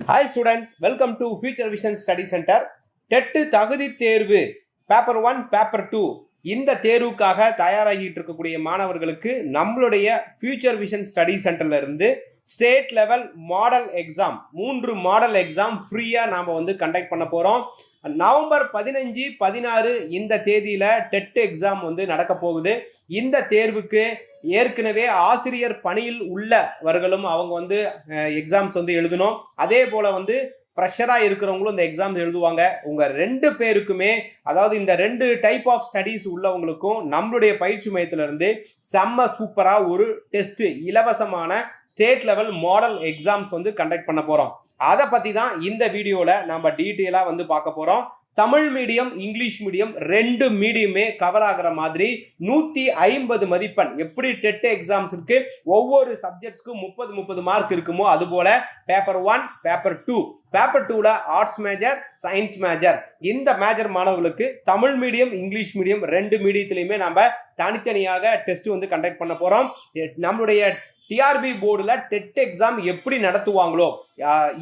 Hi students, welcome to Future Vision Study Center. TET தகுதி தேர்வு paper 1 paper 2 இந்த தேர்வுக்காக தயாராகிட்டு இருக்கக்கூடிய மாணவர்களுக்கு நம்மளுடைய ஃபியூச்சர் விஷன் ஸ்டடி சென்டர்ல இருந்து state level model exam 3 model exam ஃப்ரீயா நாம கண்டக்ட் பண்ண போறோம். நவம்பர் 15-16 இந்த தேதியில டெட் எக்ஸாம் நடக்க போகுது. இந்த தேர்வுக்கு ஏற்கனவே ஆசிரியர் பணியில் உள்ளவர்களும் அவங்க எக்ஸாம்ஸ் எழுதணும். அதே போல ஃப்ரெஷராக இருக்கிறவங்களும் இந்த எக்ஸாம்ஸ் எழுதுவாங்க. உங்கள் 2 பேருக்குமே, அதாவது இந்த 2 டைப் ஆஃப் ஸ்டடீஸ் உள்ளவங்களுக்கும் நம்மளுடைய பயிற்சி மையத்திலிருந்து செம்ம சூப்பராக ஒரு டெஸ்ட், இலவசமான state level model exams conduct பண்ண போகிறோம். அதை பற்றி தான் இந்த வீடியோவில் நம்ம டீட்டெயிலாக பார்க்க போகிறோம். தமிழ் மீடியம், இங்கிலீஷ் மீடியம் 2 மீடியமே கவர் ஆகிற மாதிரி 150 மதிப்பெண். எப்படி டெட் எக்ஸாம்ஸுக்கு ஒவ்வொரு சப்ஜெக்ட்ஸ்க்கும் 30 மார்க் இருக்குமோ அதுபோல பேப்பர் 1 பேப்பர் 2 பேப்பர் 2ல ஆர்ட்ஸ் மேஜர், சயின்ஸ் மேஜர், இந்த மேஜர் மாணவர்களுக்கு தமிழ் மீடியம், இங்கிலீஷ் மீடியம் 2 மீடியத்திலையுமே நம்ம தனித்தனியாக டெஸ்ட் கண்டக்ட் பண்ண போறோம். நம்மளுடைய டிஆர்பி போர்டில் டெட் எக்ஸாம் எப்படி நடத்துவாங்களோ,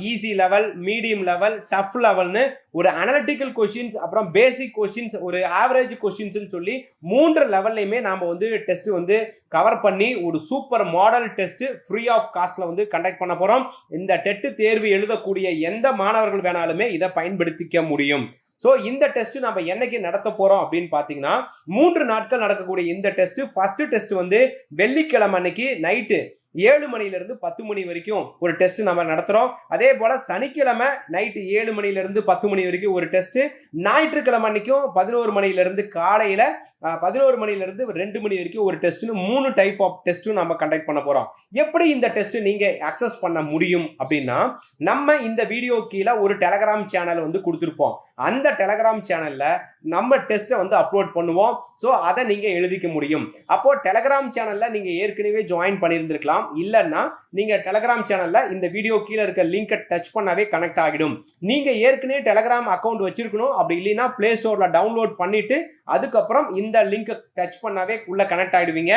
easy level, medium level, tough லெவல்னு ஒரு அனலிட்டிக்கல் கொஸ்டின்ஸ், அப்புறம் பேசிக் கொஸ்டின்ஸ், ஒரு ஆவரேஜ் கொஸ்டின்ஸ்னு சொல்லி 3 லெவல்லையுமே நாம் டெஸ்ட் கவர் பண்ணி ஒரு super model test free of காஸ்ட்ல கண்டக்ட் பண்ண போறோம். இந்த டெட் தேர்வு எழுதக்கூடிய எந்த மாணவர்கள் வேணாலுமே இதை பயன்படுத்திக்க முடியும். ஸோ இந்த டெஸ்ட் நம்ம என்னைக்கு நடத்த போறோம் அப்படின்னு பார்த்தீங்கன்னா 3 நாட்கள் நடக்கக்கூடிய இந்த டெஸ்ட், ஃபர்ஸ்ட் டெஸ்ட் வெள்ளிக்கிழமை அன்னைக்கு நைட்டு 7 மணிலிருந்து 10 மணி வரைக்கும் ஒரு டெஸ்ட் நம்ம நடத்துறோம். அதே போல சனிக்கிழமை நைட்டு 7 மணிலிருந்து 10 மணி வரைக்கும் ஒரு டெஸ்ட். ஞாயிற்றுக்கிழமை அன்னைக்கும் 11 மணிலிருந்து காலையில 11 மணிலிருந்து 2 மணி வரைக்கும் ஒரு டெஸ்ட்னு 3 டைப் ஆஃப் டெஸ்ட்டும் நம்ம கண்டக்ட் பண்ண போறோம். எப்படி இந்த டெஸ்ட் நீங்க அக்சஸ் பண்ண முடியும் அப்படின்னா, நம்ம இந்த வீடியோ கீழே ஒரு டெலகிராம் சேனல் கொடுத்துருப்போம். அந்த டெலகிராம் சேனல்ல நம்ம டெஸ்ட்டை அப்லோட் பண்ணுவோம். ஸோ அதை நீங்க எழுதிக்க முடியும். அப்போ டெலகிராம் சேனல்ல நீங்க ஏற்கனவே ஜாயின் பண்ணியிருந்திருக்கலாம். இல்லைன்னா நீங்க டெலகிராம் சேனல்ல இந்த வீடியோ கீழே இருக்க லிங்கை டச் பண்ணாவே கனெக்ட் ஆகிடும். நீங்க ஏற்கனவே டெலகிராம் அக்கௌண்ட் வச்சிருக்கணும். அப்படி இல்லைன்னா பிளே ஸ்டோர்ல டவுன்லோட் பண்ணிட்டு அதுக்கப்புறம் இந்த லிங்கை டச் பண்ணாவே உள்ள கனெக்ட் ஆகிடுவீங்க.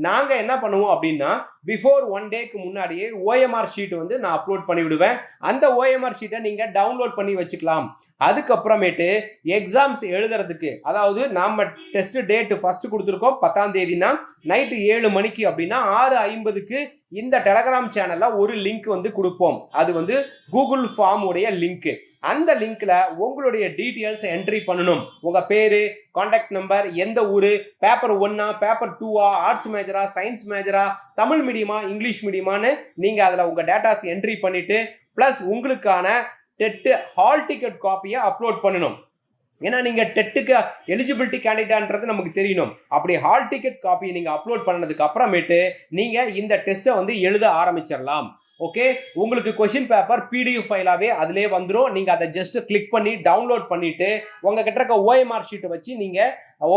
நாங்க என்ன பண்ணுவோம் அப்படின்னா, பிஃபோர் 1 டேக்கு முன்னாடியே ஓஎம்ஆர் ஷீட் நான் அப்லோட் பண்ணி விடுவேன். அந்த ஓஎம்ஆர் ஷீட்டை நீங்க டவுன்லோட் பண்ணி வச்சுக்கலாம். அதுக்கப்புறமேட்டு எக்ஸாம்ஸ் எழுதுறதுக்கு, அதாவது நாம டெஸ்ட் டேட் ஃபர்ஸ்ட் கொடுத்துருக்கோம் 10ஆம் தேதினா நைட்டு 7 மணிக்கு அப்படின்னா 6:50க்கு இந்த டெலகிராம் சேனல்ல ஒரு லிங்க் கொடுப்போம். அது கூகுள் ஃபார்ம் உடைய லிங்க். அந்த லிங்க்ல உங்களுடைய டீட்டெயில்ஸ் என்ட்ரி பண்ணணும். உங்க பேரு, கான்டாக்ட் நம்பர், எந்த ஊரு, பேப்பர் 1 பேப்பர் 2 ஆர்ட்ஸ் மேஜரா, சயின்ஸ் மேஜரா, தமிழ் மீடியமா, இங்கிலீஷ் மீடியமான்னு நீங்க அதுல உங்க டேட்டாஸ் என்ட்ரி பண்ணிட்டு பிளஸ் உங்களுக்கான டெட் ஹால் டிக்கெட் காப்பியை அப்லோட் பண்ணணும். ஏன்னா நீங்க டெட்டுக்கு எலிஜிபிலிட்டி கேண்டிடேட்ன்றது நமக்கு தெரியணும். அப்படி ஹால் டிக்கெட் காப்பியை நீங்க அப்லோட் பண்ணதுக்கு அப்புறமேட்டு நீங்க இந்த டெஸ்ட்டை எழுத ஆரம்பிச்சிடலாம். ஓகே, உங்களுக்கு கொஸ்டின் பேப்பர் பிடிஎஃப் ஃபைலாவே அதிலே வந்துடும். நீங்க அதை ஜஸ்ட் கிளிக் பண்ணி டவுன்லோட் பண்ணிட்டு உங்ககிட்ட இருக்க ஓஎம்ஆர் ஷீட்டை வச்சு நீங்க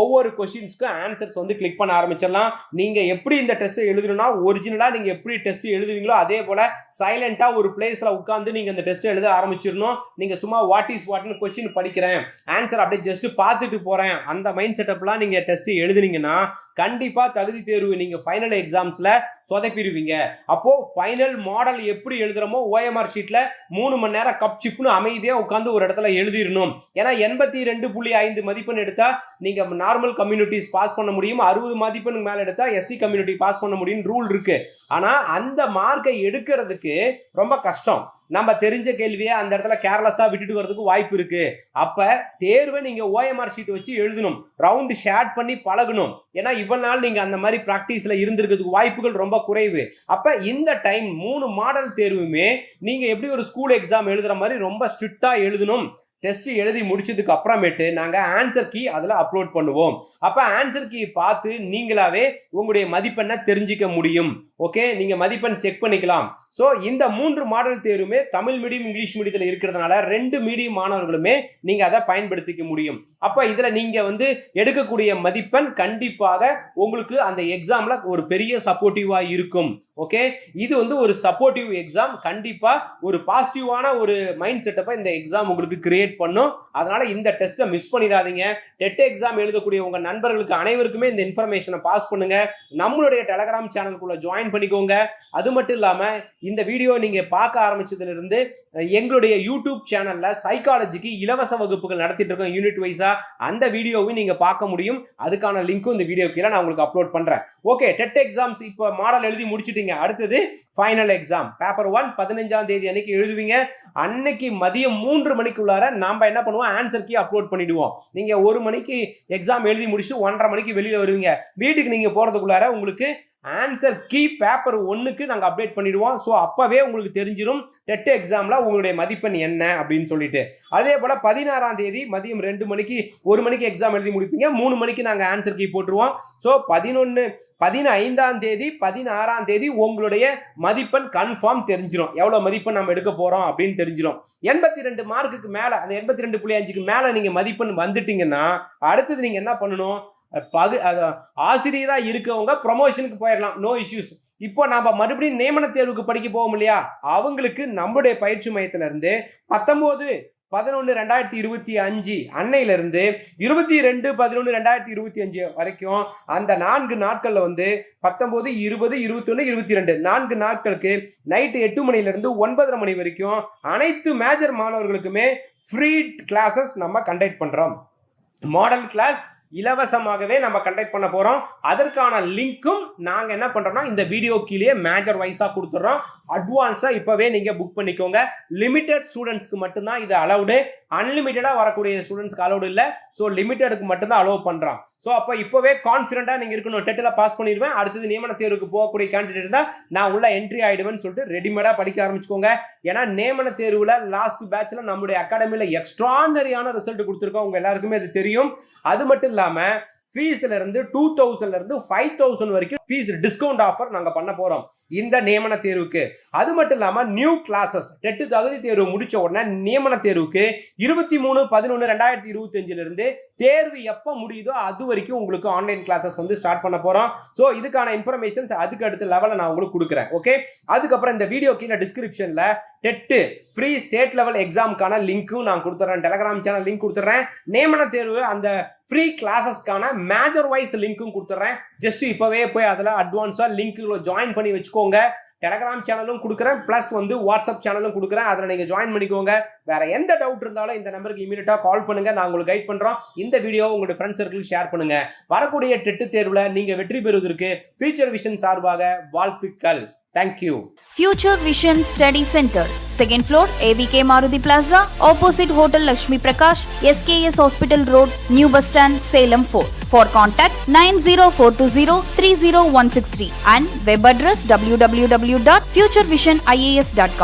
ஒவ்வொரு கொஸ்டின்ஸ்க்கும் ஆன்சர்ஸ் கிளிக் பண்ண ஆரம்பிச்சிடலாம். நீங்க எப்படி இந்த டெஸ்ட்டை எழுதணும்னா, ஒரிஜினலா நீங்க எப்படி டெஸ்ட் எழுதுவீங்களோ அதே போல சைலண்டா ஒரு பிளேஸ்ல உட்காந்து நீங்க இந்த டெஸ்ட் எழுத ஆரம்பிச்சிடணும். நீங்க சும்மா வாட் இஸ் வாட்னு கொஸ்டின் படிக்கிறேன், ஆன்சர் அப்படியே ஜஸ்ட் பார்த்துட்டு போறேன், அந்த மைண்ட் செட்டப்லாம் நீங்க டெஸ்ட் எழுதுனீங்கன்னா கண்டிப்பா தகுதி தேர்வு நீங்க ஃபைனல் எக்ஸாம்ஸ்ல சொதப்பிடுவீங்க. அப்போ ஃபைனல் மாடல் எப்படி எழுதுறோமோ ஓஎம்ஆர் ஷீட்ல 3 மணி நேரம் கப் சிப்னு அமைதியா உட்காந்து ஒரு இடத்துல எழுதிடணும். ஏன்னா 82.5 மதிப்பெண் எடுத்தா நீங்க நார்மல் கம்யூனிட்டிஸ் பாஸ் பண்ண முடியும். 60 மதிப்பெண்ணுக்கு மேல எடுத்தா எஸ்டி கம்யூனிட்டி பாஸ் பண்ண முடியும் ரூல் இருக்கு. ஆனா அந்த மார்க்கை எடுக்கிறதுக்கு ரொம்ப கஷ்டம். நம்ம தெரிஞ்ச கேள்வியை அந்த இடத்துல கேர்லெஸ்ஸா விட்டுட்டு வரதுக்கு வாய்ப்பு இருக்கு. அப்ப தேர்வை நீங்க ஓஎம்ஆர் ஷீட் வச்சு எழுதணும், ரவுண்ட் ஷேட் பண்ணி பழகணும். ஏன்னா இவ்வளவு நாள் நீங்க அந்த மாதிரி பிராக்டிஸ்ல இருந்திருக்கிறதுக்கு வாய்ப்புகள் ரொம்ப குறைவு. அப்ப இந்த டைம் 3 மாடல் தேர்வுமே நீங்க எப்படி ஒரு ஸ்கூல் எக்ஸாம் எழுதுற மாதிரி ரொம்ப ஸ்ட்ரிக்டா எழுதணும். டெஸ்ட் எழுதி முடிச்சதுக்கு அப்புறமேட்டு நாங்க ஆன்சர் கீ அதுல அப்லோட் பண்ணுவோம். அப்ப ஆன்சர் கீ பார்த்து நீங்களாவே உங்களுடைய மதிப்பெண்ணை தெரிஞ்சிக்க முடியும். ஓகே, நீங்க மதிப்பெண் செக் பண்ணிக்கலாம். ஸோ இந்த 3 மாடல் தேர்வுமே தமிழ் மீடியம், இங்கிலீஷ் மீடியத்தில் இருக்கிறதுனால 2 மீடியம் மாணவர்களுமே நீங்க அதை பயன்படுத்திக்க முடியும். அப்ப இதுல நீங்க எடுக்கக்கூடிய மதிப்பெண் கண்டிப்பாக உங்களுக்கு அந்த எக்ஸாம்ல ஒரு பெரிய சப்போர்ட்டிவா இருக்கும். ஓகே, இது ஒரு சப்போர்ட்டிவ் எக்ஸாம். கண்டிப்பா ஒரு பாசிட்டிவான ஒரு மைண்ட் செட்டப்பை இந்த எக்ஸாம் உங்களுக்கு கிரியேட் அப்டேட் பண்ணும். அதனால இந்த டெஸ்ட்டை மிஸ் பண்ணிடாதீங்க. டெட் எக்ஸாம் எழுதக்கூடிய உங்க நண்பர்களுக்கு அனைவருக்குமே இந்த இன்ஃபர்மேஷனை பாஸ் பண்ணுங்க. நம்மளுடைய டெலகிராம் சேனலுக்குள்ள ஜாயின் பண்ணிக்கோங்க. அது மட்டும் இல்லாம இந்த வீடியோ நீங்க பார்க்க ஆரம்பிச்சதுல இருந்து எங்களுடைய யூடியூப் சேனல்ல சைக்காலஜிக்கு இலவச வகுப்புகள் நடத்திட்டு இருக்கோம் யூனிட் வைஸா. அந்த வீடியோவை நீங்க பார்க்க முடியும். அதுக்கான லிங்க்கும் இந்த வீடியோ கீழே நான் உங்களுக்கு அப்லோட் பண்றேன். ஓகே, டெட் எக்ஸாம்ஸ் இப்போ மாடல் எழுதி முடிச்சிட்டீங்க. அடுத்தது ஃபைனல் எக்ஸாம் பேப்பர் 1 15ஆம் தேதி அன்னைக்கு எழுதுவீங்க. அன்னைக்கு மதியம் 3 மணிக்குள்ளார நாம என்ன பண்ணுவோம், ஆன்சர் கீ அப்லோட் பண்ணிடுவோம். நீங்க 1 மணிக்கு எக்ஸாம் எழுதி முடிச்சு 1:30 மணிக்கு வெளியில வருவீங்க. வீட்டுக்கு நீங்க போறதுக்குள்ளார உங்களுக்கு ஆன்சர் கீ பேப்பர் 1க்கு நாங்கள் அப்டேட் பண்ணிடுவோம். ஸோ அப்பவே உங்களுக்கு தெரிஞ்சிடும் டெட் எக்ஸாம்ல உங்களுடைய மதிப்பெண் என்ன அப்படின்னு சொல்லிட்டு. அதே போல 16ஆம் தேதி மதியம் 2 மணிக்கு 1 மணிக்கு எக்ஸாம் எழுதி முடிப்பீங்க. 3 மணிக்கு நாங்கள் ஆன்சர் கீ போட்டுருவோம். ஸோ 15ஆம் தேதி 16ஆம் தேதி உங்களுடைய மதிப்பெண் கன்ஃபார்ம் தெரிஞ்சிடும். எவ்வளோ மதிப்பெண் நம்ம எடுக்க போறோம் அப்படின்னு தெரிஞ்சிடும். 82 மார்க்குக்கு மேல, அந்த 82.5க்கு மேல நீங்க மதிப்பெண் வந்துட்டீங்கன்னா அடுத்தது நீங்க என்ன பண்ணணும், ஆசிரியரா இருக்கவங்க ப்ரொமோஷனுக்கு போயிடலாம், நோ இஷ்யூஸ். இப்போ நாம மறுபடியும் நியமன தேர்வுக்கு படிக்க போவோம் இல்லையா, அவங்களுக்கு நம்மளுடைய பயிற்சி மையத்தில இருந்து 19/11/2025 அன்னையிலிருந்து 22/11/2025 வரைக்கும் அந்த 4 நாட்கள்ல 19, 20, 21, 22 4 நாட்களுக்கு நைட்டு 8 மணிலிருந்து 9:30 மணி வரைக்கும் அனைத்து மேஜர் மாணவர்களுக்குமே ஃப்ரீ கிளாஸஸ் நம்ம கண்டக்ட் பண்றோம். மாடல் கிளாஸ் இலவசமாகவே நம்ம கண்டக்ட் பண்ண போறோம். அதற்கான லிங்க்கும் நாங்க என்ன பண்றோம்னா இந்த வீடியோ கீழே மேஜர் வைஸா கொடுத்துறோம். அட்வான்ஸா இப்பவே நீங்க புக் பண்ணிக்கோங்க. லிமிடெட் ஸ்டூடெண்ட்ஸ்க்கு மட்டும்தான் இது அலௌடு. அன்லிமிட்டடா வரக்கூடிய ஸ்டூடெண்ட்ஸ்க்கு அலௌடு இல்லை. ஸோ லிமிட்டெடுக்கு மட்டும்தான் அலோவ் பண்றோம். ஸோ அப்போ இப்போவே கான்ஃபிடண்டா நீங்க இருக்கணும். டெட்டில் பாஸ் பண்ணிடுவேன், அடுத்தது நியமன தேர்வுக்கு போகக்கூடிய கேண்டிடேட் இருந்தால் நான் உள்ள என்ட்ரி ஆயிடுவேன்னு சொல்லிட்டு ரெடிமேடா படிக்க ஆரம்பிச்சுக்கோங்க. ஏன்னா நியமன தேர்வுல லாஸ்ட் பேட்ச்ல நம்மளுடைய அகாடமியில எக்ஸ்ட்ரானரியான ரிசல்ட் கொடுத்துருக்கோம். உங்க எல்லாருக்குமே அது தெரியும். அது மட்டும் இல்லாம ஃபீஸ்ல இருந்து 2000ல இருந்து 5000 வரைக்கும் ஃபீஸ் டிஸ்கவுண்ட் ஆஃபர் நாங்க பண்ண போறோம் இந்த நியமன தேர்வுக்கு. அது மட்டும் இல்லாம நியூ கிளாஸஸ் டெட் தகுதி தேர்வு முடிச்ச உடனே நியமன தேர்வுக்கு 23/11/2025 இருந்து தேர்வு எப்ப முடியுதோ அது வரைக்கும் உங்களுக்கு ஆன்லைன் கிளாஸஸ் ஸ்டார்ட் பண்ண போறோம். ஸோ இதுக்கான இன்ஃபர்மேஷன்ஸ் அதுக்கு அடுத்த லெவலில் நான் உங்களுக்கு கொடுக்குறேன். ஓகே, அதுக்கப்புறம் இந்த வீடியோ கீழே டிஸ்கிரிப்ஷன்ல டெட் ஃப்ரீ ஸ்டேட் லெவல் எக்ஸாமுக்கான லிங்க்கும் நான் கொடுத்துறேன். டெலகிராம் சேனல் லிங்க் கொடுத்துறேன். நியமன தேர்வு அந்த ஃப்ரீ கிளாஸஸ்க்கான மேஜர் வைஸ் லிங்க்கும் கொடுத்துறேன். ஜஸ்ட் இப்பவே போய் அதில் அட்வான்ஸா லிங்க்ல ஜாயின் பண்ணி வச்சுக்கோங்க. டெலகிராம் சேனலும் கொடுக்குறேன், பிளஸ் வாட்ஸ்அப் சேனலும் கொடுக்குறேன். அதில் நீங்கள் ஜாயின் பண்ணிக்கோங்க. வேற எந்த டவுட் இருந்தாலும் இந்த நம்பருக்கு இமீடியட்டா கால் பண்ணுங்க, நான் உங்களுக்கு கைட் பண்றோம். இந்த வீடியோ உங்களுடைய ஃப்ரெண்ட்ஸ் சர்க்கிளுக்கு ஷேர் பண்ணுங்க. வரக்கூடிய டெட் தேர்வுல நீங்க வெற்றி பெறுவதற்கு ஃபியூச்சர் விஷன் சார்பாக வாழ்த்துக்கள். Thank you. Future Vision Study Center, 2nd floor, AVK Maruti Plaza, opposite Hotel Lakshmi Prakash, SKS Hospital Road, New Bus Stand, Salem 4. For contact 90420 30163 and web address www.futurevisionias.com.